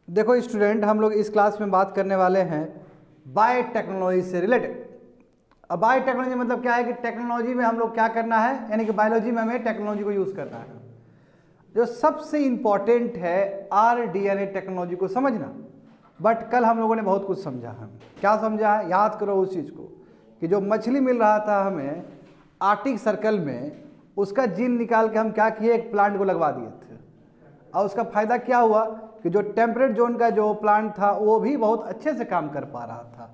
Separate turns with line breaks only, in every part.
देखो स्टूडेंट, हम लोग इस क्लास में बात करने वाले हैं बायोटेक्नोलॉजी से रिलेटेड। अब बायोटेक्नोलॉजी मतलब क्या है कि टेक्नोलॉजी में हम लोग क्या करना है, यानी कि बायोलॉजी में हमें टेक्नोलॉजी को यूज़ करना है। जो सबसे इम्पॉर्टेंट है आरडीएनए टेक्नोलॉजी को समझना। बट कल हम लोगों ने बहुत कुछ समझा है। क्या समझा है, याद करो उस चीज़ को कि जो मछली मिल रहा था हमें आर्टिक सर्कल में, उसका जीन निकाल के हम क्या किए, एक प्लांट को लगवा दिए थे। और उसका फायदा क्या हुआ कि जो टेम्परेट जोन का जो प्लांट था वो भी बहुत अच्छे से काम कर पा रहा था।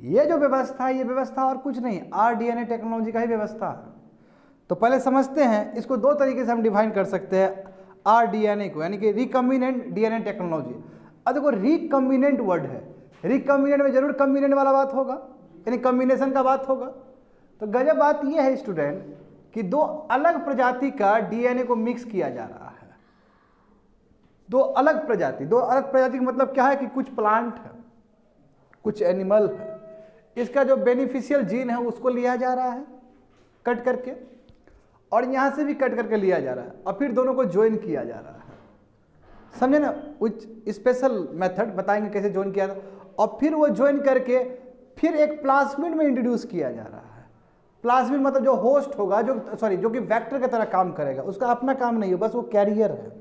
ये जो व्यवस्था है, ये व्यवस्था और कुछ नहीं, आरडीएनए टेक्नोलॉजी का ही व्यवस्था है। तो पहले समझते हैं इसको। दो तरीके से हम डिफाइन कर सकते हैं आरडीएनए को, यानी कि रिकम्बिनेंट डीएनए टेक्नोलॉजी। अब देखो रिकम्बिनेंट वर्ड है, रिकम्बिनेंट में जरूर कम्बिनेंट वाला बात होगा, यानी कम्बिनेशन का बात होगा। तो गजब बात यह है स्टूडेंट कि दो अलग प्रजाति का डीएनए को मिक्स किया जा रहा है। दो अलग प्रजाति का मतलब क्या है कि कुछ प्लांट है, कुछ एनिमल है, इसका जो बेनिफिशियल जीन है उसको लिया जा रहा है कट करके, और यहां से भी कट करके लिया जा रहा है, और फिर दोनों को ज्वाइन किया जा रहा है। समझे ना, कुछ स्पेशल मेथड बताएंगे कैसे ज्वाइन किया था। और फिर वो ज्वाइन करके फिर एक प्लाज्मिड में इंट्रोड्यूस किया जा रहा है। प्लाज्मिड मतलब जो होस्ट होगा, जो कि वेक्टर की तरह काम करेगा, उसका अपना काम नहीं है, बस वो कैरियर है।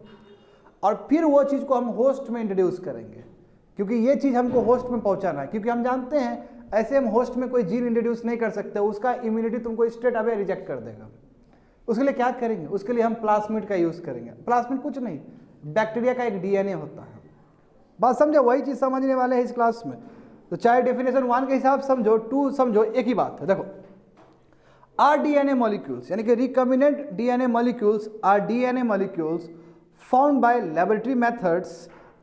और फिर वो चीज़ को हम होस्ट में इंट्रोड्यूस करेंगे, क्योंकि ये चीज़ हमको होस्ट में पहुंचाना है। क्योंकि हम जानते हैं ऐसे हम होस्ट में कोई जीन इंट्रोड्यूस नहीं कर सकते, उसका इम्यूनिटी तुमको स्ट्रेट अवे रिजेक्ट कर देगा। उसके लिए क्या करेंगे, उसके लिए हम प्लाज्मिड का यूज़ करेंगे। प्लाज्मिड कुछ नहीं, बैक्टीरिया का एक डीएनए होता है। बात समझे, वही चीज़ समझने वाले हैं इस क्लास में। तो चाहे डेफिनेशन 1 के हिसाब समझो, 2 समझो, एक ही बात है। देखो आरडीएनए मॉलिक्यूल्स, यानी कि recombinant DNA molecules R DNA molecules found by laboratory methods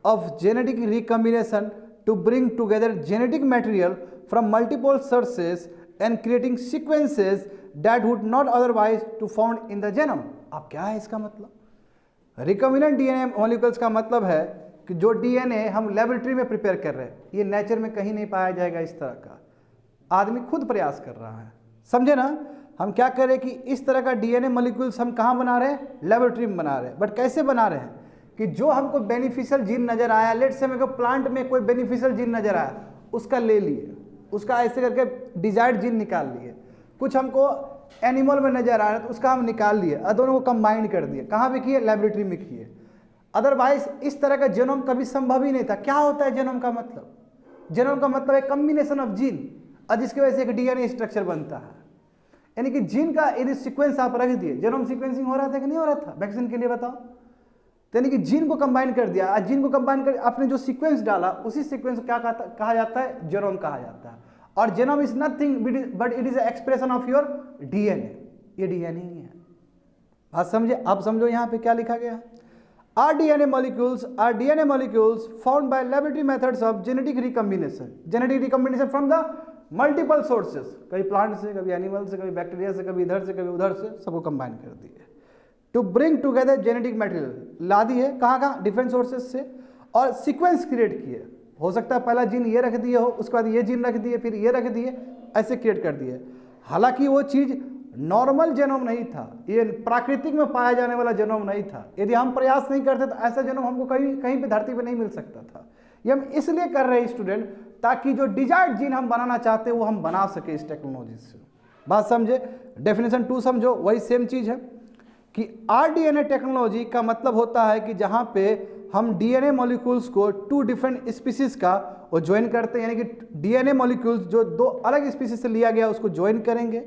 of genetic recombination to bring together genetic material from multiple sources and creating sequences that would not otherwise to found in the genome। अब क्या है इसका मतलब? Recombinant DNA molecules का मतलब है कि जो डीएनए हम लेबोरेटरी में प्रिपेयर कर रहे हैं, ये नेचर में कहीं नहीं पाया जाएगा। इस तरह का आदमी खुद प्रयास कर रहा है, समझे ना। हम क्या करें कि इस तरह का डीएनए मॉलिक्यूल्स हम कहाँ बना रहे हैं, लेबोरेटरी में बना रहे हैं। बट कैसे बना रहे हैं कि जो हमको बेनिफिशियल जीन नजर आया, लेट से मेरे को प्लांट में कोई बेनिफिशियल जीन नजर आया, उसका ले लिए, उसका ऐसे करके डिजायर्ड जीन निकाल लिए। कुछ हमको एनिमल में नजर आ रहा है तो उसका हम निकाल लिए और दोनों को कंबाइन कर दिए। कहाँ पे किए, लेबोरेटरी में किए। अदरवाइज इस तरह का जेनोम कभी संभव ही नहीं था। क्या होता है जेनोम का मतलब? जेनोम का मतलब है कम्बिनेशन ऑफ जीन, और जिसकी वजह से एक डीएनए स्ट्रक्चर बनता है। यानी कि जीन का यदि सीक्वेंस आप रख दिए, जेनोम सीक्वेंसिंग हो रहा था कि नहीं हो रहा था वैक्सीन के लिए, बताओ। तो यानी कि जीन को कंबाइन कर दिया, आज जीन को कंबाइन कर आपने जो सीक्वेंस डाला, उसी सीक्वेंस को क्या कहा जाता है, जेनोम कहा जाता है। और genome is nothing but it is expression of your DNA. ये डीएनए ही है। बात समझे? आप समझो यहाँ पे क्या लिखा गया है। R DNA molecules found by laboratory methods of genetic recombination from the multiple sources, कभी प्लांट से, कभी एनिमल से, कभी बैक्टीरिया से, कभी इधर से, कभी उधर से, सबको कंबाइन कर दिए to bring together genetic material. ला दिए कहाँ, डिफरेंट सोर्सेस से, और सीक्वेंस क्रिएट किए। हो सकता है पहला जीन ये रख दिए हो, उसके बाद ये जीन रख दिए, फिर ये रख दिए, ऐसे क्रिएट कर दिए। हालांकि वो चीज़ नॉर्मल जेनोम नहीं था, ये प्राकृतिक में पाया जाने वाला जेनोम नहीं था। यदि हम प्रयास नहीं करते तो ऐसा जेनोम हमको कहीं पे धरती पे नहीं मिल सकता था। ये हम इसलिए कर रहे हैं स्टूडेंट, ताकि जो डिजायर्ड जीन हम बनाना चाहते हैं वो हम बना सके इस टेक्नोलॉजी से। बात समझे? डेफिनेशन 2 समझो, वही सेम चीज़ है कि आरडीएनए टेक्नोलॉजी का मतलब होता है कि जहाँ पे हम डीएनए मॉलिक्यूल्स को 2 डिफरेंट स्पीसीज का वो ज्वाइन करते हैं। यानी कि डीएनए मॉलिक्यूल्स जो 2 अलग स्पीसीज से लिया गया उसको ज्वाइन करेंगे,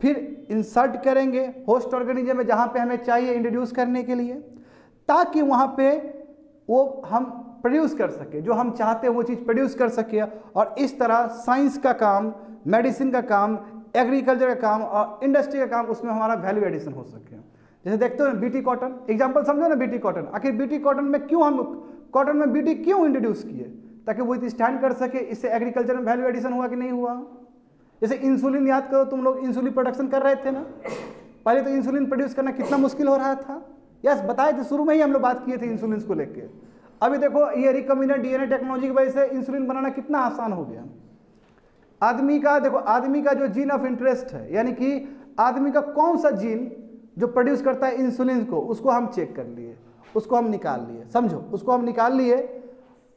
फिर इंसर्ट करेंगे होस्ट ऑर्गेनिज्म में जहाँ पे हमें चाहिए इंट्रोड्यूस करने के लिए, ताकि वहाँ पे वो हम प्रोड्यूस कर सके, जो हम चाहते हैं वो चीज़ प्रोड्यूस कर सके। और इस तरह साइंस का काम, मेडिसिन का काम, एग्रीकल्चर का काम और इंडस्ट्री का काम, उसमें हमारा वैल्यू एडिशन हो सके। जैसे देखते हो ना बीटी कॉटन, एग्जांपल समझो ना, बीटी कॉटन। आखिर बीटी कॉटन में क्यों हम कॉटन में बीटी क्यों इंट्रोड्यूस किए? ताकि वो स्टैंड कर सके। इससे एग्रीकल्चर में वैल्यू एडिशन हुआ कि नहीं हुआ? जैसे इंसुलिन याद करो, तुम लोग इंसुलिन प्रोडक्शन कर रहे थे ना, पहले तो इंसुलिन प्रोड्यूस करना कितना मुश्किल हो रहा था। यस, बताए थे, शुरू में ही हम लोग बात किए थे इंसुलिन को लेकर। अभी देखो ये रिकम्बिनेंट डीएनए टेक्नोलॉजी की वजह से इंसुलिन बनाना कितना आसान हो गया। आदमी का देखो, आदमी का जो जीन ऑफ इंटरेस्ट है, यानी कि आदमी का कौन सा जीन जो प्रोड्यूस करता है इंसुलिन को, उसको हम चेक कर लिए, उसको हम निकाल लिए। समझो, उसको हम निकाल लिए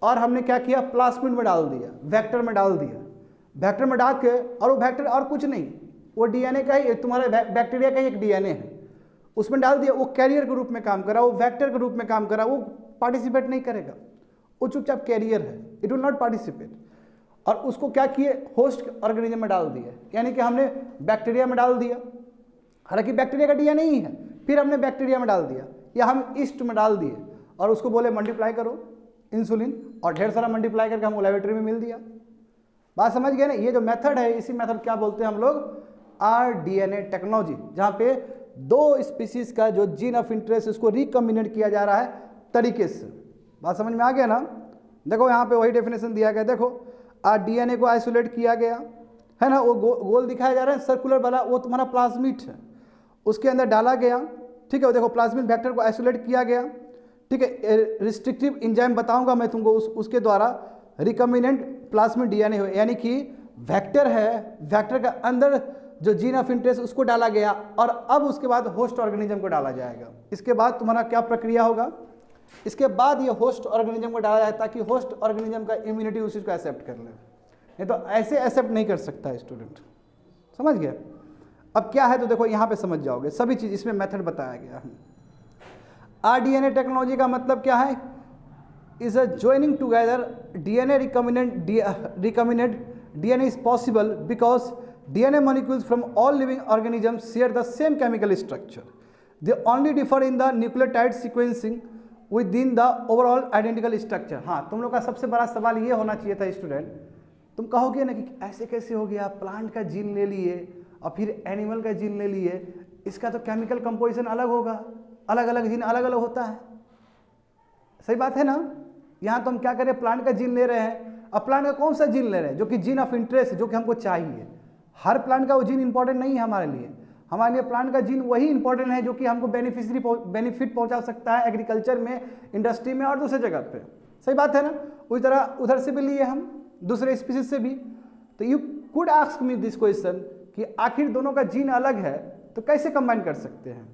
और हमने क्या किया, प्लास्मिड में डाल दिया, वेक्टर में डाल दिया, वेक्टर में डाल के, और वो वेक्टर और कुछ नहीं, वो डीएनए का ही, तुम्हारे बैक्टीरिया का ही एक डीएनए है, उसमें डाल दिया, वो कैरियर के रूप में काम करा, वो वेक्टर के रूप में काम करा, वो पार्टिसिपेट नहीं करेगा, वो चुपचाप कैरियर है, इट विल नॉट पार्टिसिपेट। और उसको क्या किए, होस्ट ऑर्गेनिज्म में डाल दिया, यानी कि हमने बैक्टीरिया में डाल दिया, हालांकि बैक्टीरिया का डीएनए ही है, फिर हमने बैक्टीरिया में डाल दिया, या हम ईस्ट में डाल दिए, और उसको बोले मल्टीप्लाई करो इंसुलिन, और ढेर सारा मल्टीप्लाई करके हमको लेबोरेटरी में मिल दिया। बात समझ गए ना, ये जो मेथड है, इसी मेथड क्या बोलते हैं हम लोग, आरडीएनए टेक्नोलॉजी, जहाँ पे दो स्पीसीज का जो जीन ऑफ इंटरेस्ट उसको रिकम्बिनेट किया जा रहा है तरीके से। बात समझ में आ गया ना। देखो यहाँ पे वही डेफिनेशन दिया गया, देखो डीएनए को आइसोलेट किया गया है ना, वो गोल दिखाया जा रहा है सर्कुलर वाला, वो तुम्हारा प्लाज्मिड है, उसके अंदर डाला गया, ठीक है। देखो प्लाज्मिड वेक्टर को आइसोलेट किया गया, ठीक है। रिस्ट्रिक्टिव एंजाइम बताऊंगा मैं तुमको, उसके द्वारा रिकम्बिनेंट प्लाज्मिड डीएनए हो, यानी कि वेक्टर है, वेक्टर का अंदर जो जीन ऑफ इंटरेस्ट उसको डाला गया, और अब उसके बाद होस्ट ऑर्गेनिज्म को डाला जाएगा। इसके बाद तुम्हारा क्या प्रक्रिया होगा, इसके बाद ये होस्ट ऑर्गेनिज्म को डाला जाए ताकि होस्ट ऑर्गेनिज्म का इम्यूनिटी उस चीज़ को एक्सेप्ट कर ले, नहीं तो ऐसे एक्सेप्ट नहीं कर सकता स्टूडेंट, समझ गया। अब क्या है तो देखो यहाँ पे समझ जाओगे, सभी चीज़ इसमें मेथड बताया गया है। आरडीएनए टेक्नोलॉजी का मतलब क्या है, is a joining together DNA recombinant DNA is possible because DNA molecules from all living organisms share the same chemical structure. They only differ in the nucleotide sequencing within the overall identical structure. हाँ, तुम लोग का सबसे बड़ा सवाल ये होना चाहिए था स्टूडेंट, तुम कहोगे ना कि ऐसे कैसे हो गया, प्लांट का जीन ले लिए और फिर एनिमल का जीन ले लिए, इसका तो केमिकल कंपोजिशन अलग होगा, अलग अलग जीन अलग अलग होता है, सही बात है ना। यहाँ तो हम क्या करें, प्लांट का जीन ले रहे हैं, अब प्लांट का कौन सा जीन ले रहे हैं, जो कि जीन ऑफ इंटरेस्ट, जो कि हमको चाहिए। हर प्लांट का वो जीन इंपॉर्टेंट नहीं है हमारे लिए प्लांट का जीन वही इंपॉर्टेंट है जो कि हमको बेनिफिट पहुंचा सकता है एग्रीकल्चर में, इंडस्ट्री में और दूसरे जगह पे, सही बात है ना। उसी तरह उधर से भी लिए हम, दूसरे स्पीसीज से भी। तो you could ask me this question कि आखिर दोनों का जीन अलग है तो कैसे कंबाइन कर सकते हैं।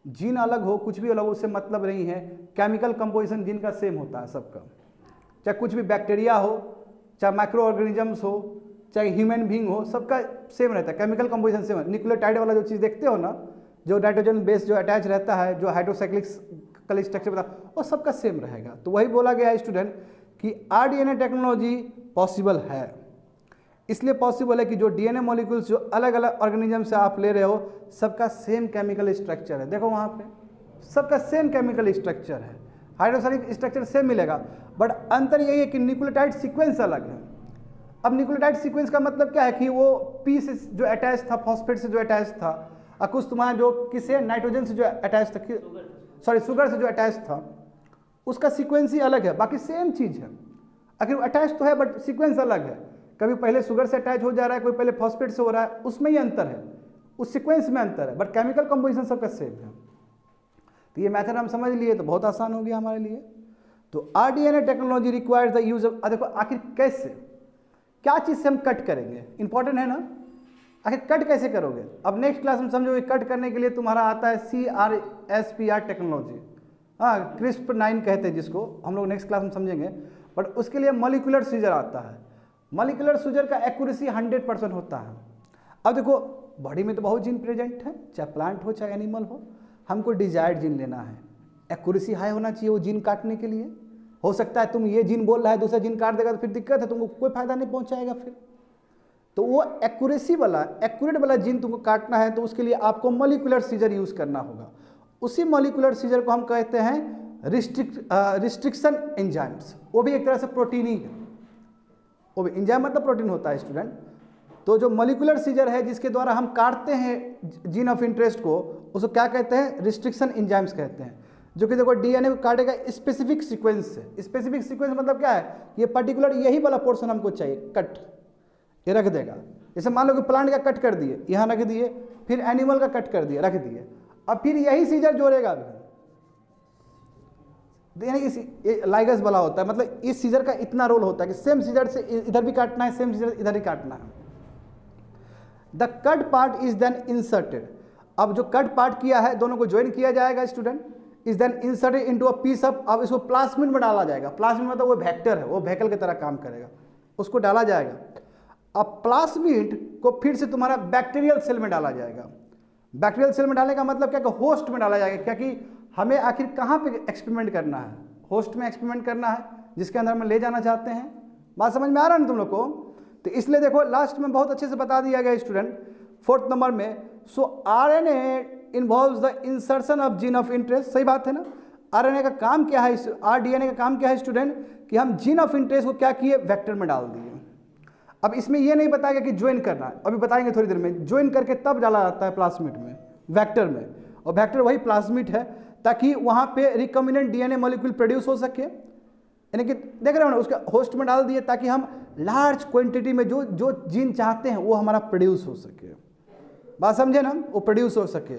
जीन अलग हो, कुछ भी अलग हो, उससे मतलब नहीं है, केमिकल कंपोजिशन जीन का सेम होता है सबका, चाहे कुछ भी बैक्टीरिया हो, चाहे माइक्रो ऑर्गेनिजम्स हो, चाहे ह्यूमन बीइंग हो, सबका सेम रहता है, केमिकल कंपोजिशन सेम है। न्यूक्लियोटाइड वाला जो चीज़ देखते हो ना, जो नाइट्रोजन बेस जो अटैच रहता है, जो हाइड्रोसाइक्लिक स्ट्रक्चर बता, वो सबका सेम रहेगा। तो वही बोला गया है स्टूडेंट कि आरडीएनए टेक्नोलॉजी पॉसिबल है, इसलिए पॉसिबल है कि जो डीएनए मॉलिक्यूल्स जो अलग अलग ऑर्गेनिज्म से आप ले रहे हो, सबका सेम केमिकल स्ट्रक्चर है। देखो वहाँ पे सबका सेम केमिकल स्ट्रक्चर है, हाइड्रोसाइक्लिक स्ट्रक्चर सेम मिलेगा, बट अंतर यही है कि न्यूक्लियोटाइड सीक्वेंस अलग है। अब न्यूक्लियोटाइड सीक्वेंस का मतलब क्या है कि वो पी से जो अटैच था, फॉस्फेट से जो अटैच था, और कुछ तुम्हारा जो किसे नाइट्रोजन से जो अटैच था, सॉरी शुगर से जो अटैच था, उसका सीक्वेंस ही अलग है, बाकी सेम चीज़ है। आखिर अटैच तो है बट सीक्वेंस अलग है, कभी पहले शुगर से अटैच हो जा रहा है, कोई पहले फॉस्फेट से हो रहा है, उसमें ही अंतर है, उस सीक्वेंस में अंतर है, बट केमिकल कंपोजिशन सबका सेम है। तो ये मेथड हम समझ लिए तो बहुत आसान हो गया हमारे लिए। तो rDNA technology requires the use of, देखो आखिर कैसे, क्या चीज़ से हम कट करेंगे, इंपॉर्टेंट है ना। आखिर कट कैसे करोगे, अब नेक्स्ट क्लास में समझोगे। कट करने के लिए तुम्हारा आता है CRISPR टेक्नोलॉजी, हाँ CRISPR-9 कहते हैं जिसको, हम लोग नेक्स्ट क्लास में समझेंगे। बट उसके लिए मॉलिक्यूलर सीजर आता है, मॉलिक्यूलर सीजर का एक्यूरेसी 100% होता है। अब देखो बॉडी में तो बहुत जीन प्रेजेंट है, चाहे प्लांट हो चाहे एनिमल हो, हमको डिजायर्ड जीन लेना है, एक्यूरेसी हाई होना चाहिए वो जीन काटने के लिए। हो सकता है तुम ये जीन बोल रहा है, दूसरा जीन काट देगा तो फिर दिक्कत है, तुमको कोई फायदा नहीं पहुंचाएगा फिर। तो वो एक्यूरेसी वाला, एक्यूरेट वाला जीन तुमको काटना है, तो उसके लिए आपको मॉलिक्यूलर सीजर यूज़ करना होगा। उसी मॉलिक्यूलर सीजर को हम कहते हैं रिस्ट्रिक्शन एंजाइम्स। वो भी एक तरह से प्रोटीन ही है, वो भी एंजाइम मतलब प्रोटीन होता है स्टूडेंट। तो जो मॉलिक्यूलर सीजर है जिसके द्वारा हम काटते हैं जीन ऑफ इंटरेस्ट को, उसको क्या कहते हैं, रिस्ट्रिक्शन एंजाइम्स कहते हैं। जो कि देखो डीएनए को काटेगा स्पेसिफिक सीक्वेंस से। स्पेसिफिक सीक्वेंस मतलब क्या है, ये पर्टिकुलर यही वाला पोर्शन हमको चाहिए, कट ये रख देगा। जैसे मान लो कि प्लांट का कट कर दिए, यहाँ रख दिए, फिर एनिमल का कट कर दिए, रख दिए, अब फिर यही सीजर जोड़ेगा अभी, यानी कि लाइगस वाला होता है, मतलब इस सीजर का इतना रोल होता है कि सेम सीजर से इधर भी काटना है, सेम सीजर इधर ही काटना है। The cut part is then inserted. अब जो कट पार्ट किया है दोनों को ज्वाइन किया जाएगा student, is then inserted into a piece of, अब इसको प्लाज्मिड में डाला जाएगा। प्लाज्मिड मतलब वो वेक्टर है, वो व्हीकल की तरह काम करेगा, उसको डाला जाएगा। अब प्लाज्मिड को फिर से तुम्हारा बैक्टीरियल सेल में डाला जाएगा। बैक्टीरियल सेल में डालने का मतलब क्या कि होस्ट में डाला जाएगा, क्या कि हमें आखिर कहाँ पे एक्सपेरिमेंट करना है, होस्ट में एक्सपेरिमेंट करना है जिसके अंदर हम ले जाना चाहते हैं। बात समझ में आ रहा है ना तुम लोग को? तो इसलिए देखो लास्ट में बहुत अच्छे से बता दिया गया स्टूडेंट 4th नंबर में। सो RNA involves the insertion of gene of interest. सही बात है ना? आरएनए का काम क्या है, आरडीएनए का काम क्या है स्टूडेंट, कि हम जीन ऑफ इंटरेस्ट को क्या किए, वेक्टर में डाल दिए। अब इसमें ये नहीं बताएगा कि ज्वाइन करना है, अभी बताएंगे थोड़ी देर में। ज्वाइन करके तब डाला जाता है प्लाज्मिड में, वेक्टर में, और वेक्टर वही प्लाज्मिड है ताकि वहाँ पे रिकम्बिनेंट डीएनए मॉलिक्यूल प्रोड्यूस हो सके। यानी कि देख रहे हो ना, उसका होस्ट में डाल दिए ताकि हम लार्ज क्वांटिटी में जो जो जीन चाहते हैं वो हमारा प्रोड्यूस हो सके। बात समझे ना? वो प्रोड्यूस हो सके,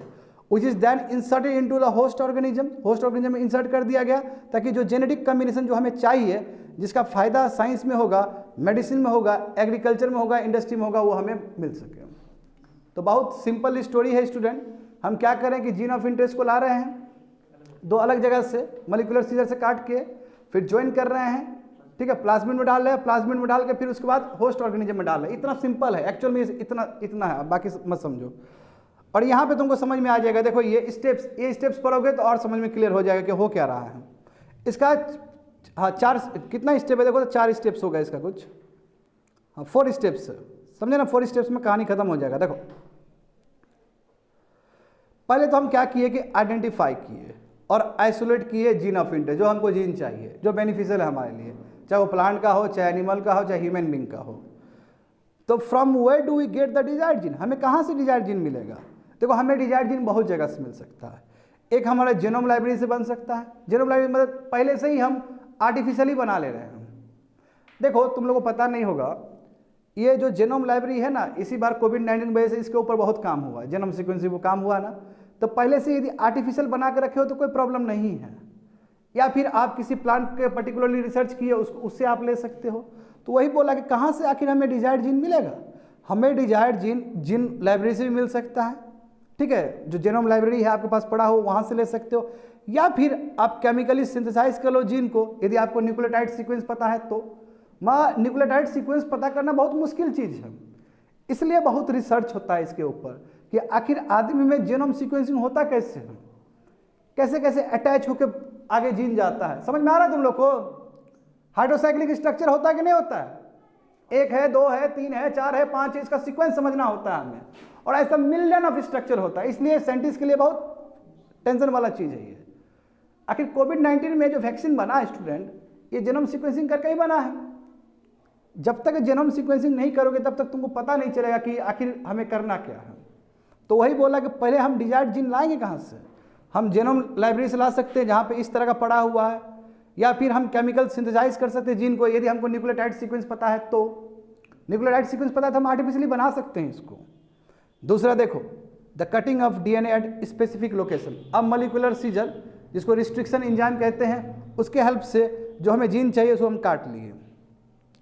which is then inserted into the host organism. Host organism में इंसर्ट कर दिया गया ताकि जो जेनेटिक कॉम्बिनेशन जो हमें चाहिए, जिसका फायदा साइंस में होगा, मेडिसिन में होगा, एग्रीकल्चर में होगा, इंडस्ट्री में होगा, वो हमें मिल सके। तो बहुत सिंपल स्टोरी है स्टूडेंट। हम क्या करें कि जीन ऑफ इंटरेस्ट को ला रहे हैं दो अलग जगह से, मॉलिक्यूलर सीजर से काट के, फिर ज्वाइन कर रहे हैं, ठीक है, प्लाज्मिड में डाल रहे हैं, प्लाज्मिड में डाल के फिर उसके बाद होस्ट ऑर्गेनिज्म में डाल रहे हैं। इतना सिंपल है एक्चुअल में, इतना है, बाकी मत समझो। और यहाँ पे तुमको समझ में आ जाएगा। देखो ये स्टेप्स पढ़ोगे तो और समझ में क्लियर हो जाएगा कि हो क्या रहा है इसका। हाँ, 4 कितना स्टेप है देखो, तो 4 स्टेप्स होगा इसका कुछ। हाँ 4 स्टेप्स, समझे ना? 4 स्टेप्स में कहानी खत्म हो जाएगा। देखो पहले तो हम क्या किए कि आइडेंटिफाई किए और आइसोलेट किए जीन ऑफ इंटरेस्ट, जो हमको जीन चाहिए, जो बेनिफिशियल है हमारे लिए, चाहे वो प्लांट का हो, चाहे एनिमल का हो, चाहे ह्यूमन बींग का हो। तो from where do we get the desired gene, हमें कहाँ से डिजायर्ड जीन मिलेगा? देखो हमें डिजायर्ड जीन बहुत जगह से मिल सकता है। एक हमारा जेनोम लाइब्रेरी से बन सकता है। जेनोम लाइब्रेरी मतलब पहले से ही हम आर्टिफिशियली बना ले रहे हैं। देखो तुम लोगों को पता नहीं होगा, ये जो जेनोम लाइब्रेरी है ना, इसी बार कोविड-19 वजह से इसके ऊपर बहुत काम हुआ है, जेनोम सीक्वेंसिंग वो काम हुआ ना। तो पहले से यदि आर्टिफिशियल बना के रखे हो तो कोई प्रॉब्लम नहीं है, या फिर आप किसी प्लांट के पर्टिकुलरली रिसर्च किए उससे आप ले सकते हो। तो वही बोला कि कहाँ से आखिर हमें डिजायर्ड जीन मिलेगा? हमें डिजायर्ड जीन जीन लाइब्रेरी से भी मिल सकता है, ठीक है, जो जेनोम लाइब्रेरी है आपके पास पड़ा हो वहाँ से ले सकते हो, या फिर आप केमिकली सिंथेसाइज कर लो जीन को, यदि आपको न्यूक्लियोटाइड सीक्वेंस पता है तो। न्यूक्लियोटाइड सीक्वेंस पता करना बहुत मुश्किल चीज़ है, इसलिए बहुत रिसर्च होता है इसके ऊपर कि आखिर आदमी में जेनोम सीक्वेंसिंग होता कैसे है, कैसे कैसे अटैच होकर आगे जीन जाता है। समझ में आ रहा है तुम लोग को? हाइड्रोसाइक्लिक स्ट्रक्चर होता है कि नहीं होता है? 1 है, 2 है, 3 है, 4 है, 5 है, इसका सीक्वेंस समझना होता है हमें, और ऐसा मिलियन ऑफ स्ट्रक्चर होता है। इसलिए साइंटिस्ट के लिए बहुत टेंशन वाला चीज़ है ये। आखिर कोविड-19 में जो वैक्सीन बना है स्टूडेंट, ये जेनोम सीक्वेंसिंग करके ही बना है। जब तक जेनोम सीक्वेंसिंग नहीं करोगे तब तक तुमको पता नहीं चलेगा कि आखिर हमें करना क्या है। तो वही बोला कि पहले हम डिजायर्ड जीन लाएंगे कहाँ से? हम जेनोम लाइब्रेरी से ला सकते हैं जहाँ पे इस तरह का पड़ा हुआ है, या फिर हम केमिकल सिंथेसाइज कर सकते हैं जीन को, यदि हमको न्यूक्लियोटाइड सीक्वेंस पता है तो। न्यूक्लियोटाइड सीक्वेंस पता है तो हम आर्टिफिशियली बना सकते हैं इसको। दूसरा देखो, the cutting of DNA at specific location. अब मॉलिक्यूलर सीजर, जिसको रिस्ट्रिक्शन एंजाइम कहते हैं, उसके हेल्प से जो हमें जीन चाहिए उसको हम काट लिए।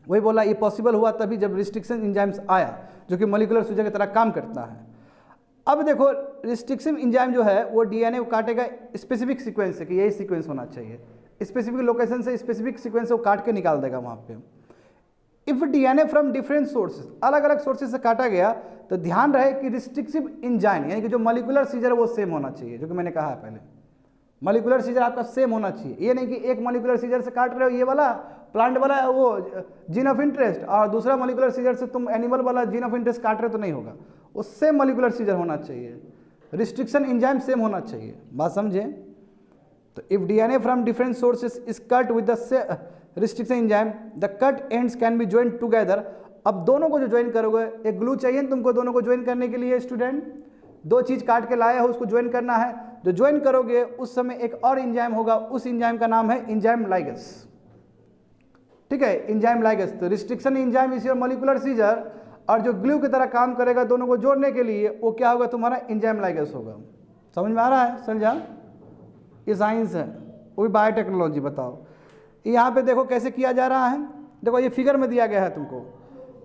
वही बोला ये पॉसिबल हुआ तभी जब रिस्ट्रिक्शन एंजाइम्स आया, जो कि मॉलिक्यूलर सीजर की तरह काम करता है। अब देखो रिस्ट्रिक्शन एंजाइम जो है वो डीएनए को काटेगा स्पेसिफिक सीक्वेंस से, कि यही सीक्वेंस होना चाहिए, स्पेसिफिक लोकेशन से स्पेसिफिक सीक्वेंस को काट के निकाल देगा वहाँ पे। If DNA from different sources, अलग अलग सोर्सेज से काटा गया, तो ध्यान रहे कि रिस्ट्रिक्टिव एंजाइम यानी कि जो मॉलिक्यूलर सीजर है वो सेम होना चाहिए, जो कि मैंने कहा है पहले। मॉलिक्यूलर सीजर आपका सेम होना चाहिए, ये नहीं कि एक मॉलिक्यूलर सीजर से काट रहे हो ये वाला प्लांट वाला वो जीन ऑफ इंटरेस्ट, और दूसरा मॉलिक्यूलर सीजर से तुम एनिमल वाला जीन ऑफ इंटरेस्ट काट रहे हो, तो नहीं होगा। वो सेम मॉलिक्यूलर सीजर होना चाहिए, रिस्ट्रिक्शन एंजाइम सेम होना चाहिए। बात समझे? तो if DNA from different sources is cut with the restriction enzyme, the cut ends can be joint together. अब दोनों को जो ज्वाइन करोगे, एक ग्लू चाहिए तुमको दोनों को ज्वाइन करने के लिए स्टूडेंट, 2 चीज़ काट के लाया हो उसको ज्वाइन करना है। जो ज्वाइन करोगे उस समय एक और एंजाइम होगा, उस एंजाइम का नाम है एंजाइम लाइगेस, ठीक है, एंजाइम लाइगेस। तो restriction enzyme is your molecular scissor, और जो ग्लू की तरह काम करेगा दोनों को जोड़ने के लिए, वो क्या होगा? तुम्हारा एंजाइम लाइगेस होगा। समझ में आ रहा है? चल जा, ये साइंस है, वो भी बायोटेक्नोलॉजी। बताओ यहाँ पे देखो कैसे किया जा रहा है। देखो ये फिगर में दिया गया है तुमको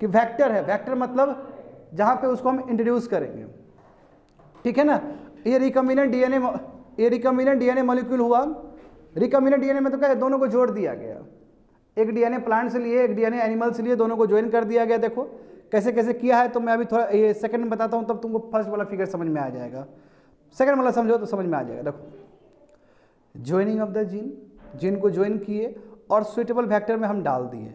कि वेक्टर है, वेक्टर मतलब जहाँ पे उसको हम इंट्रोड्यूस करेंगे, ठीक है ना। ये रिकम्बिनेंट डीएनए ये रिकम्बिनेंट डीएनए मॉलिक्यूल हुआ। रिकम्बिनेंट डीएनए में तो क्या है, दोनों को जोड़ दिया गया, एक डीएनए प्लांट से लिए, एक डीएनए एनिमल से लिए, दोनों को ज्वाइन कर दिया गया। देखो कैसे कैसे किया है, तो मैं अभी थोड़ा ये सेकंड में बताता हूँ, तब तुमको फर्स्ट वाला फिगर समझ में आ जाएगा। सेकंड वाला समझो तो समझ में आ जाएगा। देखो joining of the gene, gene को ज्वाइन किए और सुइटेबल वेक्टर में हम डाल दिए।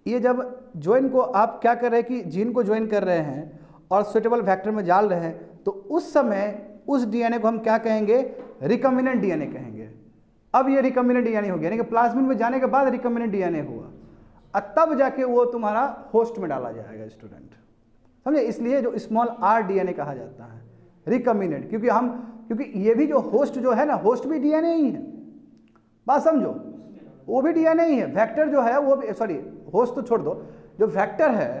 ये जब ज्वाइन को आप क्या कर रहे हैं कि जीन को ज्वाइन कर रहे हैं और सुइटेबल वेक्टर में डाल रहे हैं, तो उस समय उस डीएनए को हम क्या कहेंगे, रिकम्बिनेंट डीएनए कहेंगे। अब ये रिकम्बिनेंट डीएनए हो गया, यानी कि प्लाज्मिड में जाने के बाद रिकम्बिनेंट डीएनए हुआ, और तब जाके वो तुम्हारा होस्ट में डाला जाएगा स्टूडेंट, समझे। इसलिए जो स्मॉल आर डीएनए कहा जाता है रिकम्बिनेंट, क्योंकि ये भी जो होस्ट जो है ना, होस्ट भी डीएनए ही है, बात समझो, वो भी डीएनए ही है। वेक्टर जो है वो भी, सॉरी होस्ट तो छोड़ दो, जो वेक्टर है,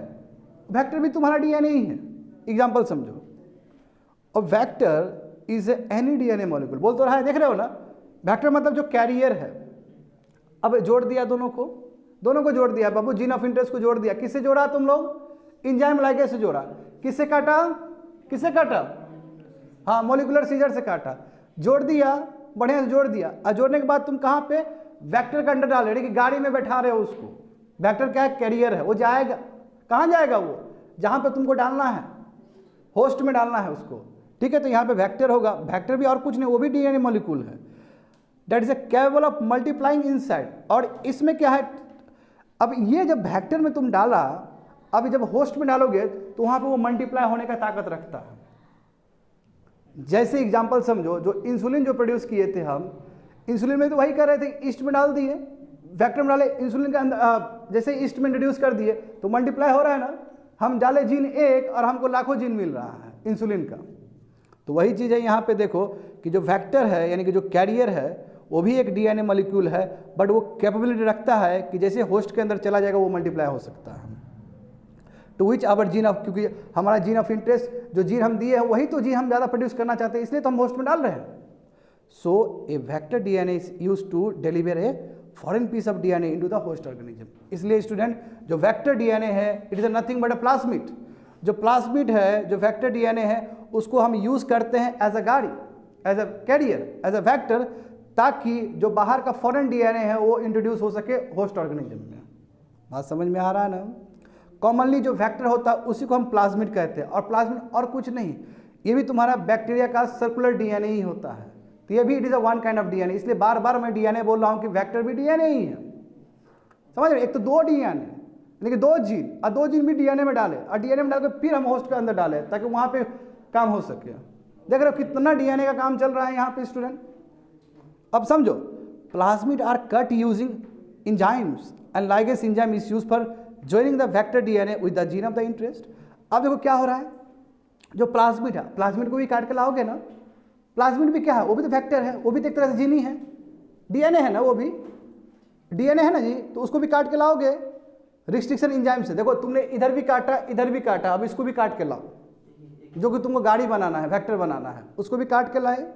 वेक्टर भी तुम्हारा डीएनए ही है। एग्जाम्पल समझो, और vector is any DNA molecule, बोल तो रहा है, देख रहे हो ना, वेक्टर मतलब जो कैरियर है। अब जोड़ दिया दोनों को जोड़ दिया बाबू, जीन ऑफ इंटरेस्ट को जोड़ दिया। किससे जोड़ा तुम लोग, एंजाइम लाइगेज से जोड़ा। किससे काटा, हाँ मॉलिक्यूलर सीजर से काटा, जोड़ दिया, बढ़िया से जोड़ दिया। और जोड़ने के बाद तुम कहाँ पे, वेक्टर के अंदर डाल रहे हो, कि गाड़ी में बैठा रहे हो उसको। वेक्टर क्या है, कैरियर है, वो जाएगा, कहाँ जाएगा, वो जहाँ पे तुमको डालना है, होस्ट में डालना है उसको, ठीक है। तो यहाँ पे वेक्टर होगा, वेक्टर भी और कुछ नहीं, वो भी डीएनए मॉलिक्यूल है, that is a capable of multiplying inside. और इसमें क्या है, अब ये जब वेक्टर में तुम डाला, अभी जब होस्ट में डालोगे तो वहाँ पे वो मल्टीप्लाई होने का ताकत रखता है। जैसे एग्जांपल समझो, जो इंसुलिन जो प्रोड्यूस किए थे हम, इंसुलिन में तो वही कर रहे थे, ईस्ट में डाल दिए, वेक्टर में डाले, इंसुलिन के अंदर जैसे ईस्ट में इंट्रोड्यूस कर दिए तो मल्टीप्लाई हो रहा है ना। हम डाले जीन एक और हमको लाखों जीन मिल रहा है इंसुलिन का। तो वही चीज़ है यहाँ पे देखो कि जो वेक्टर है, यानी कि जो कैरियर है, वो भी एक डीएनए मॉलिक्यूल है, बट वो कैपेबिलिटी रखता है कि जैसे होस्ट के अंदर चला जाएगा वो मल्टीप्लाई हो सकता है। To which our gene of, क्योंकि हमारा जीन ऑफ इंटरेस्ट, जो जीन हम दिए हैं वही तो जीन हम ज़्यादा प्रोड्यूस करना चाहते हैं, इसलिए तो हम होस्ट में डाल रहे हैं। So a vector DNA is used to deliver a foreign piece of DNA into the host organism. इसलिए स्टूडेंट, जो वेक्टर डीएनए है, it is nothing but a plasmid. जो प्लाज्मिड है, जो वेक्टर डीएनए है, उसको हम यूज करते हैं एज अ गाड़ी, as a carrier, as a vector, ताकि जो बाहर का फॉरेन डीएनए है वो इंट्रोड्यूस हो सके होस्ट ऑर्गेनिज्म में। बात समझ में आ रहा है ना। कॉमनली जो वेक्टर होता है उसी को हम प्लाज्मिड कहते हैं, और प्लाज्मिड और कुछ नहीं, ये भी तुम्हारा बैक्टीरिया का सर्कुलर डीएनए ही होता है। तो ये भी it is a one kind of DNA, इसलिए बार बार मैं डीएनए बोल रहा हूँ कि वेक्टर भी डीएनए ही है, समझ रहे। एक तो दो डीएनए, लेकिन दो जीन, और दो जीन भी डीएनए में डाले, और डीएनए में डाल के फिर हम होस्ट के अंदर डाले ताकि वहाँ पे काम हो सके। देख रहे हो कितना डीएनए का काम चल रहा है यहाँ पे स्टूडेंट। अब समझो, plasmid are cut using enzymes and ligase enzyme is used for joining the vector DNA with the gene of the interest. अब देखो क्या हो रहा है, जो प्लाज्मिड है, प्लाज्मिड को भी काट के लाओगे ना, प्लाज्मिड भी क्या है, वो भी तो वेक्टर है, वो भी तो एक तरह से जीन ही है, डीएनए है ना, वो भी डीएनए है ना जी। तो उसको भी काट के लाओगे रिस्ट्रिक्शन एंजाइम से। देखो तुमने इधर भी काटा, इधर भी काटा, अब इसको भी काट के लाओ, जो कि तुमको गाड़ी बनाना है, वेक्टर बनाना है, उसको भी काट के लाए,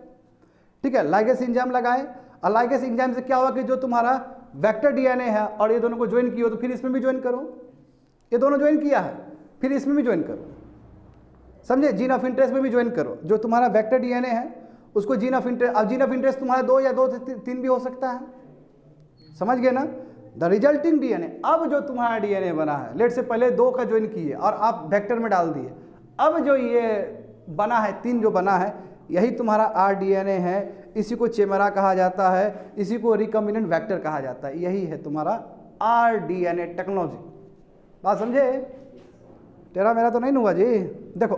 ठीक है। लाइगेज एंजाइम लगाए, और लाइगेज एंजाइम से क्या हुआ कि जो तुम्हारा वेक्टर डीएनए है और ये दोनों को ज्वाइन किया, तो फिर इसमें भी ज्वाइन करो, ये दोनों ज्वाइन किया है, फिर इसमें भी ज्वाइन करो, समझे। जीन ऑफ इंटरेस्ट में भी ज्वाइन करो, जो तुम्हारा वेक्टर डीएनए है उसको जीन ऑफ इंटरेस्ट, अब जीन ऑफ इंटरेस्ट तुम्हारा दो या दो से तीन भी हो सकता है, समझ गए ना। द रिजल्टिंग डीएनए, अब जो तुम्हारा डीएनए बना है, लेट से पहले दो का ज्वाइन किए और आप वेक्टर में डाल दिए, अब जो ये बना है, तीन जो बना है, यही तुम्हारा आर डीएनए है। इसी को चेमरा कहा जाता है, इसी को रिकम्बिनेंट वेक्टर कहा जाता है। यही है तुम्हारा आर डीएनए टेक्नोलॉजी। बात समझे, टेरा मेरा तो नहीं हुआ जी। देखो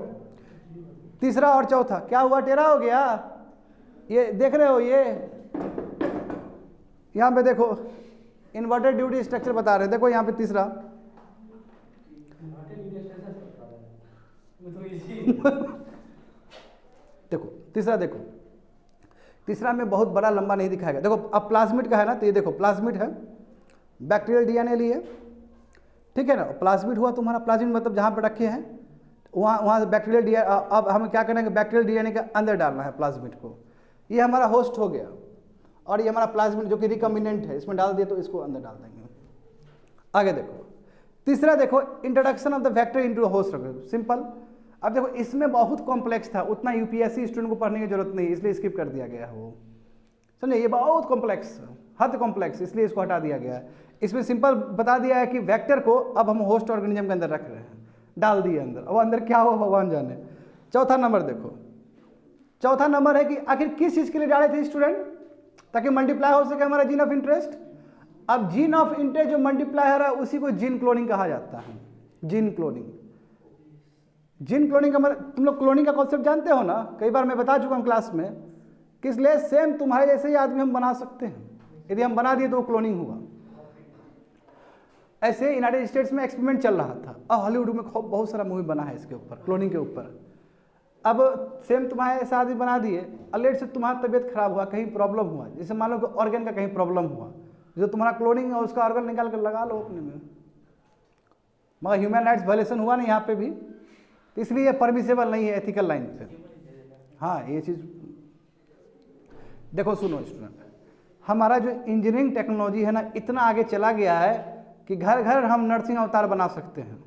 तीसरा और चौथा क्या हुआ, टेरा हो गया। ये देख रहे हो, ये यहाँ पे देखो इन्वर्टेड ड्यूटी स्ट्रक्चर बता रहे हैं। देखो यहाँ पे तीसरा देखो तीसरा, देखो तीसरा में बहुत बड़ा लंबा नहीं दिखाएगा। देखो अब प्लाज्मिड का है ना, तो ये देखो प्लाज्मिड है, बैक्टीरियल डीएनए लिए, ठीक है ना। प्लाज्मिड हुआ तुम्हारा, प्लाज्मिड मतलब जहाँ पे रखे हैं वहाँ से बैक्टीरियल डीएनए। अब हम क्या करेंगे, बैक्टीरियल डीएनए के अंदर डालना है प्लाज्मिड को। ये हमारा होस्ट हो गया, और ये हमारा प्लाज्मिड जो कि रिकम्बिनेंट है, इसमें डाल दिए तो इसको अंदर डाल देंगे। आगे देखो तीसरा, देखो introduction of the vector into host organism, simple. अब देखो इसमें बहुत कॉम्प्लेक्स था, उतना यूपीएससी स्टूडेंट को पढ़ने की जरूरत नहीं, इसलिए स्किप कर दिया गया है वो। समझे, ये बहुत कॉम्प्लेक्स, हद कॉम्प्लेक्स, इसलिए इसको हटा दिया गया है। इसमें सिंपल बता दिया है कि वेक्टर को अब हम होस्ट ऑर्गेनिज्म के अंदर रख रहे हैं, डाल दिए अंदर, अब अंदर क्या हो भगवान जाने। चौथा नंबर देखो, चौथा नंबर है कि आखिर किस चीज़ के लिए डाले थे स्टूडेंट, ताकि मल्टीप्लाई हो सके हमारा जीन ऑफ इंटरेस्ट। अब जीन ऑफ इंटरेस्ट जो मल्टीप्लाई हो रहा है उसी को जीन क्लोनिंग कहा जाता है। जीन क्लोनिंग, जीन क्लोनिंग का मतलब, तुम लोग क्लोनिंग का कॉन्सेप्ट जानते हो ना, कई बार मैं बता चुका हूँ क्लास में, किस लिए सेम तुम्हारे जैसे ही आदमी हम बना सकते हैं, यदि हम बना दिए तो क्लोनिंग हुआ। ऐसे यूनाइटेड स्टेट्स में एक्सपेरिमेंट चल रहा था, अब हॉलीवुड में बहुत सारा मूवी बना है इसके ऊपर, क्लोनिंग के ऊपर। अब सेम तुम्हारे ऐसा आदमी बना दिए, अलर्ट से तुम्हारा तबीयत खराब हुआ, कहीं प्रॉब्लम हुआ, जैसे मान लो कि ऑर्गन का कहीं प्रॉब्लम हुआ, जो तुम्हारा क्लोनिंग है उसका ऑर्गन निकाल कर लगा लो अपने में, मगर ह्यूमन राइट्स वायलेशन हुआ नहीं यहाँ पे भी, तो इसलिए ये परमिसेबल नहीं है एथिकल लाइन पे। हाँ ये चीज़ देखो, सुनो स्टूडेंट, हमारा जो इंजीनियरिंग टेक्नोलॉजी है ना, इतना आगे चला गया है कि घर घर हम नर्सिंग अवतार बना सकते हैं,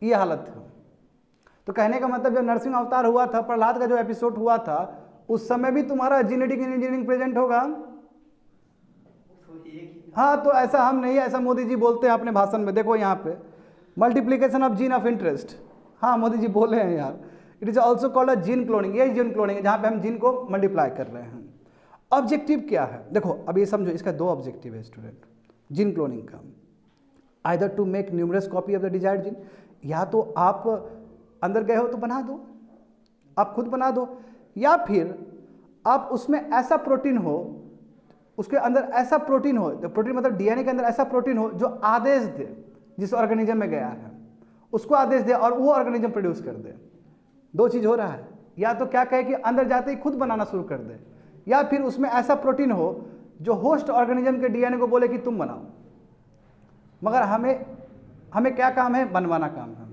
ये हालत है। तो कहने का मतलब जब नर्सिंग अवतार हुआ था, प्रहलाद का जो एपिसोड हुआ था, उस समय भी तुम्हारा जेनेटिक इंजीनियरिंग प्रेजेंट होगा। हाँ तो ऐसा हम नहीं, ऐसा मोदी जी बोलते हैं अपने भाषण में, देखो यहाँ पे multiplication of gene of interest, हाँ मोदी जी बोले हैं यार, it is also called a gene cloning, यही जीन क्लोनिंग है जहाँ पे हम जीन को मल्टीप्लाई कर रहे हैं। ऑब्जेक्टिव क्या है देखो, अब ये समझो, इसका दो ऑब्जेक्टिव है स्टूडेंट जीन क्लोनिंग का, either to make numerous copy of the desired gene, या तो आप अंदर गए हो तो बना दो, आप खुद बना दो, या फिर आप उसमें ऐसा प्रोटीन हो, उसके अंदर ऐसा प्रोटीन हो, तो प्रोटीन मतलब डीएनए के अंदर ऐसा प्रोटीन हो जो आदेश दे जिस ऑर्गेनिज्म में गया है उसको आदेश दे और वो ऑर्गेनिज्म प्रोड्यूस कर दे। दो चीज़ हो रहा है, या तो क्या कहे कि अंदर जाते ही खुद बनाना शुरू कर दे, या फिर उसमें ऐसा प्रोटीन हो जो होस्ट ऑर्गेनिज्म के डीएनए को बोले कि तुम बनाओ, मगर हमें क्या काम है, बनवाना काम है।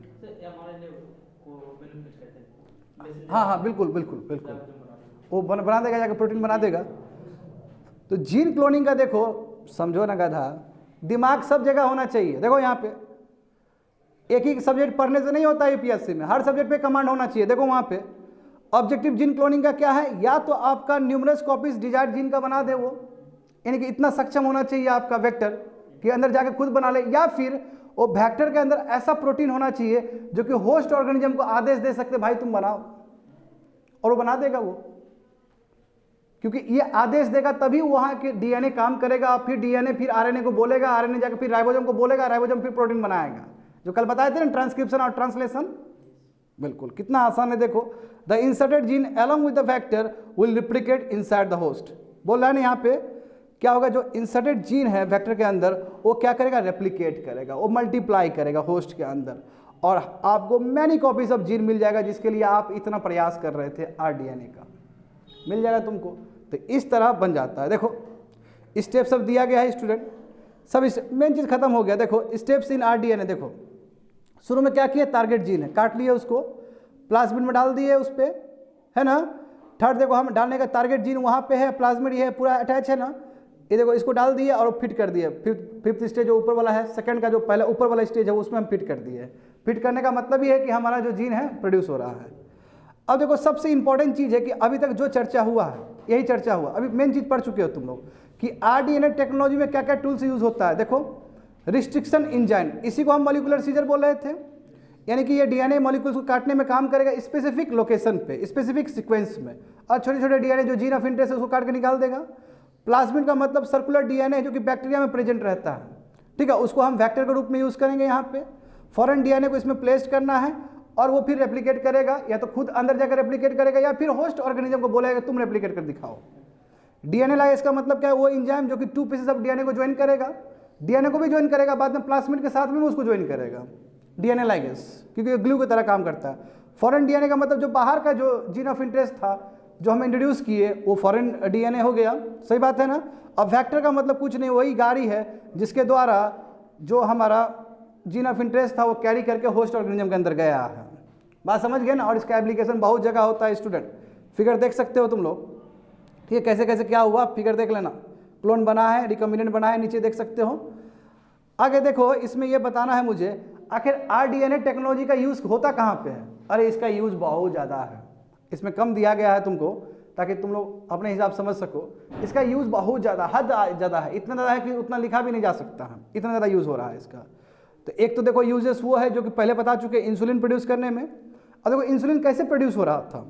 हाँ हाँ बिल्कुल बिल्कुल बिल्कुल, वो बना देगा, जाकर प्रोटीन बना देगा। तो जीन क्लोनिंग का देखो, समझो ना गधा, दिमाग सब जगह होना चाहिए। देखो यहाँ पे एक ही सब्जेक्ट पढ़ने से नहीं होता है यूपीएससी में, हर सब्जेक्ट पे कमांड होना चाहिए। देखो वहाँ पे ऑब्जेक्टिव जीन क्लोनिंग का क्या है, या तो आपका न्यूमरस कॉपीज डिजायर्ड जीन का बना दे वो, यानी कि इतना सक्षम होना चाहिए आपका वेक्टर कि अंदर जाकर खुद बना ले, या फिर वो वेक्टर के अंदर ऐसा प्रोटीन होना चाहिए जो कि होस्ट ऑर्गेनिज्म को आदेश दे सकते भाई तुम बनाओ, और वो बना देगा वो, क्योंकि ये आदेश देगा तभी वहाँ के डीएनए काम करेगा, और फिर डीएनए फिर आरएनए को बोलेगा, आरएनए जाकर फिर राइबोसोम को बोलेगा, राइबोसोम फिर प्रोटीन बनाएगा, जो कल बताए थे ना ट्रांसक्रिप्शन और ट्रांसलेशन। बिल्कुल कितना आसान है देखो, the inserted gene along with the factor will replicate inside the host. बोल रहा है ना यहाँ पे क्या होगा, जो इंसर्टेड जीन है वेक्टर के अंदर वो क्या करेगा, रेप्लिकेट करेगा, वो मल्टीप्लाई करेगा होस्ट के अंदर, और आपको मैनी कॉपीज ऑफ जीन मिल जाएगा जिसके लिए आप इतना प्रयास कर रहे थे आरडीएनए का, मिल जाएगा तुमको। तो इस तरह बन जाता है। देखो स्टेप सब दिया गया है स्टूडेंट, सब मेन चीज़ खत्म हो गया। देखो स्टेप्स इन आरडीएनए, देखो शुरू में क्या किया, टारगेट जीन है, काट लिए उसको, प्लाज्मिड में डाल दिए उस पर, है ना। थर्ड देखो हम डालने का टारगेट जीन वहाँ पे है, प्लाज्मिड ये है पूरा अटैच है ना, ये देखो इसको डाल दिए और फिट कर दिए। फिफ्थ स्टेज जो ऊपर वाला है, सेकंड का जो पहले ऊपर वाला स्टेज है उसमें हम फिट कर दिए। फिट करने का मतलब ये है कि हमारा जो जीन है प्रोड्यूस हो रहा है। अब देखो सबसे इंपॉर्टेंट चीज़ है कि अभी तक जो चर्चा हुआ है यही चर्चा हुआ, अभी मेन चीज़ पढ़ चुके हो तुम लोग कि आरडीएनए टेक्नोलॉजी में क्या क्या टूल्स यूज़ होता है। देखो रिस्ट्रिक्शन इंजाइम, इसी को हम मॉलिक्यूलर सीजर बोल रहे थे, यानी कि ये डीएनए मॉलिक्यूल्स को काटने में काम करेगा स्पेसिफिक लोकेशन पे, स्पेसिफिक सीक्वेंस में, और छोटे छोटे डीएनए जो जीन ऑफ इंटरेस्ट है उसको काट के निकाल देगा। प्लाज्मिड का मतलब सर्कुलर डीएनए जो कि बैक्टीरिया में प्रेजेंट रहता है, ठीक है, उसको हम वेक्टर के रूप में यूज़ करेंगे। यहाँ पे फॉरेन डीएनए को इसमें प्लेस करना है और वो फिर रेप्लिकेट करेगा, या तो खुद अंदर जाकर रेप्लिकेट करेगा या फिर होस्ट ऑर्गेनिज्म को बोलेगा तुम रेप्लिकेट कर दिखाओ। डीएनए लाइगेज का मतलब क्या है, वो एंजाइम जो कि 2 पीसेस ऑफ डीएनए को ज्वाइन करेगा, डीएनए को भी ज्वाइन करेगा, बाद में प्लाज्मिड के साथ में उसको ज्वाइन करेगा, डीएनए लाइगेज, क्योंकि ग्लू की तरह काम करता है। फॉरेन डीएनए का मतलब जो बाहर का जो जीन ऑफ इंटरेस्ट था जो हम इंट्रोड्यूस किए वो फॉरेन डीएनए हो गया, सही बात है ना। अब वेक्टर का मतलब कुछ नहीं, वही गाड़ी है जिसके द्वारा जो हमारा जीन ऑफ इंटरेस्ट था वो कैरी करके होस्ट ऑर्गेनिज्म के अंदर गया है। बात समझ गए ना। और इसका एप्लीकेशन बहुत जगह होता है स्टूडेंट, फिगर देख सकते हो तुम लोग, ठीक है, कैसे कैसे क्या हुआ फिगर देख लेना। क्लोन बना है, रिकॉम्बिनेंट बना है, नीचे देख सकते हो। आगे देखो इसमें ये बताना है मुझे आखिर आरडीएनए टेक्नोलॉजी का यूज़ होता कहाँ पे है। अरे इसका यूज़ बहुत ज़्यादा है, इसमें कम दिया गया है तुमको, ताकि तुम लोग अपने हिसाब समझ सको। इसका यूज़ बहुत ज़्यादा, हद ज़्यादा है, इतना ज़्यादा है कि उतना लिखा भी नहीं जा सकता है, इतना ज़्यादा यूज़ हो रहा है इसका। तो एक तो देखो यूजेस वो है जो कि पहले बता चुके, इंसुलिन प्रोड्यूस करने में। और देखो इंसुलिन कैसे प्रोड्यूस हो रहा था,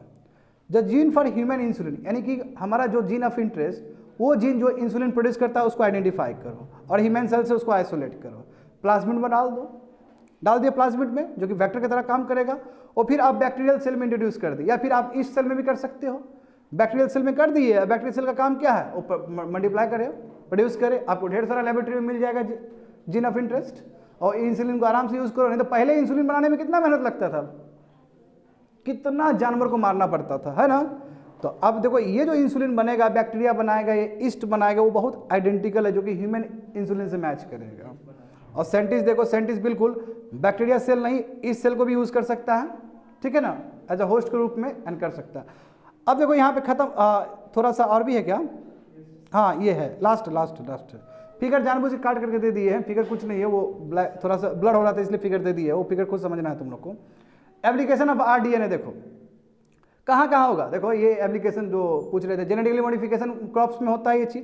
the gene for human insulin, यानी कि हमारा जो जीन ऑफ इंटरेस्ट, वो जीन जो इंसुलिन प्रोड्यूस करता है उसको आइडेंटिफाई करो और ह्यूमन सेल से उसको आइसोलेट करो, प्लाज्मिड में डाल दिया प्लाज्मिड में, जो कि वेक्टर की तरह काम करेगा। और फिर आप बैक्टीरियल सेल में इंट्रोड्यूस कर दिए, या फिर आप इस सेल में भी कर सकते हो। बैक्टीरियल सेल में कर दिए, बैक्टीरियल सेल का काम क्या है, वो मल्टीप्लाई करे, प्रोड्यूस करे, आपको ढेर सारा लेबोरेटरी में मिल जाएगा जीन ऑफ इंटरेस्ट, और इंसुलिन को आराम से यूज़ करो। नहीं तो पहले इंसुलिन बनाने में कितना मेहनत लगता था, कितना जानवर को मारना पड़ता था, है ना। तो अब देखो ये जो इंसुलिन बनेगा, बैक्टीरिया बनाएगा, ये ईस्ट बनाएगा, वो बहुत आइडेंटिकल है, जो कि ह्यूमन इंसुलिन से मैच करेगा। और साइंटिस्ट देखो, साइंटिस्ट बिल्कुल बैक्टीरिया सेल नहीं, इस सेल को भी यूज़ कर सकता है, ठीक है ना, एज अ होस्ट के रूप में एंड कर सकता है। अब देखो यहाँ पे खत्म, थोड़ा सा और भी है क्या, हाँ ये है लास्ट फिगर जानबूझ के काट करके दे दिए हैं, फिगर कुछ नहीं है, वो थोड़ा सा ब्लर हो रहा था इसलिए फिगर दे दी है, वो फिगर खुद समझना है तुम लोग को। एप्लीकेशन ऑफ आरडीएनए देखो कहाँ कहाँ होगा, देखो ये एप्लीकेशन जो पूछ रहे थे, जेनेटिकली मॉडिफिकेशन क्रॉप्स में होता है ये चीज़।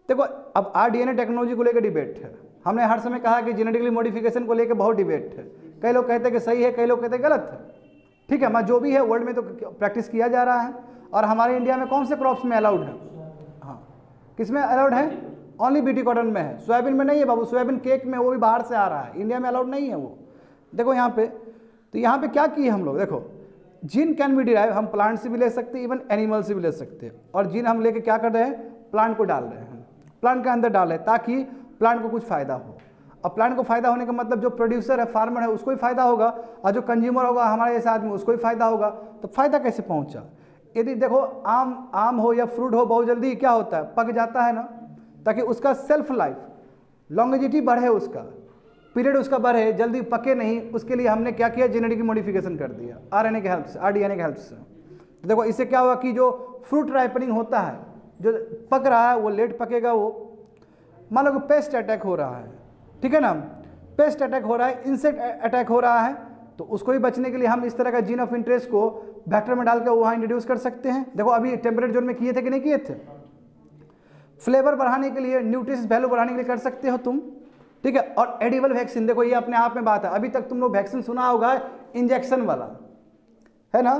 देखो अब आरडीएनए टेक्नोलॉजी को लेकर डिबेट है, हमने हर समय कहा कि जेनेटिकली मॉडिफिकेशन को लेकर बहुत डिबेट है, कई लोग कहते हैं कि सही है, कई लोग कहते हैं गलत है, ठीक है। मैं जो भी है वर्ल्ड में तो प्रैक्टिस किया जा रहा है, और हमारे इंडिया में कौन से क्रॉप्स में अलाउड है, हाँ किस में अलाउड है, ओनली बीटी कॉटन में है, सोयाबीन में नहीं है बाबू, सोयाबीन केक में, वो भी बाहर से आ रहा है, इंडिया में अलाउड नहीं है वो। देखो यहाँ पे, तो यहाँ पे क्या किए हम लोग, देखो जीन कैन बी डिराइव, हम प्लांट से भी ले सकते हैं, इवन एनिमल से भी ले सकते हैं, और जीन हम लेके क्या कर रहे हैं, प्लांट को डाल रहे हैं, प्लांट के अंदर डाल रहे हैं, ताकि प्लांट को कुछ फायदा हो। अब प्लांट को फायदा होने का मतलब जो प्रोड्यूसर है, फार्मर है, उसको ही फायदा होगा, और जो कंज्यूमर होगा हमारे जैसे आदमी, उसको ही फायदा होगा। तो फायदा कैसे पहुंचा, यदि देखो आम हो या फ्रूट हो, बहुत जल्दी क्या होता है, पक जाता है ना, ताकि उसका सेल्फ लाइफ लॉन्गेविटी बढ़े, उसका पीरियड उसका बढ़े, जल्दी पके नहीं, उसके लिए हमने क्या किया, जेनेटिक मॉडिफिकेशन कर दिया आरएनए के हेल्प से, आरडीएनए के हेल्प से। तो देखो इससे क्या हुआ कि जो फ्रूट राइपनिंग होता है, जो पक रहा है वो लेट पकेगा, वो मान लो कि पेस्ट अटैक हो रहा है, ठीक है ना, पेस्ट अटैक हो रहा है, इंसेक्ट अटैक हो रहा है, तो उसको भी बचने के लिए हम इस तरह का जीन ऑफ इंटरेस्ट को बैक्टर में डाल के वहाँ इंट्रोड्यूस कर सकते हैं। देखो अभी टेम्परेट जोन में किए थे कि नहीं किए थे, फ्लेवर बढ़ाने के लिए, न्यूट्रिशन वैल्यू बढ़ाने के लिए कर सकते हो तुम, ठीक है। और एडिबल वैक्सीन, देखो ये अपने आप में बात है, अभी तक तुम लोग वैक्सीन सुना होगा इंजेक्शन वाला, है ना,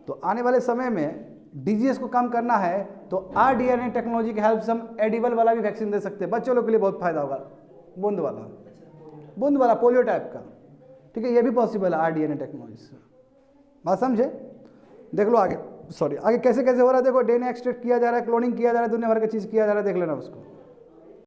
तो आने वाले समय में डिजीज को कम करना है तो आरडीएनए टेक्नोलॉजी की हेल्प से हम एडिबल वाला भी वैक्सीन दे सकते हैं, बच्चों लोग के लिए बहुत फायदा होगा, बूंद वाला पोलियो टाइप का, ठीक है, ये भी पॉसिबल है आरडीएनए टेक्नोलॉजी से। बात समझे, देख लो आगे, आगे कैसे कैसे हो रहा है, देखो डीएनए एक्सट्रैक्ट किया जा रहा है, क्लोनिंग किया जा रहा है, दुनिया भर की चीज़ किया जा रहा है, देख लेना उसको।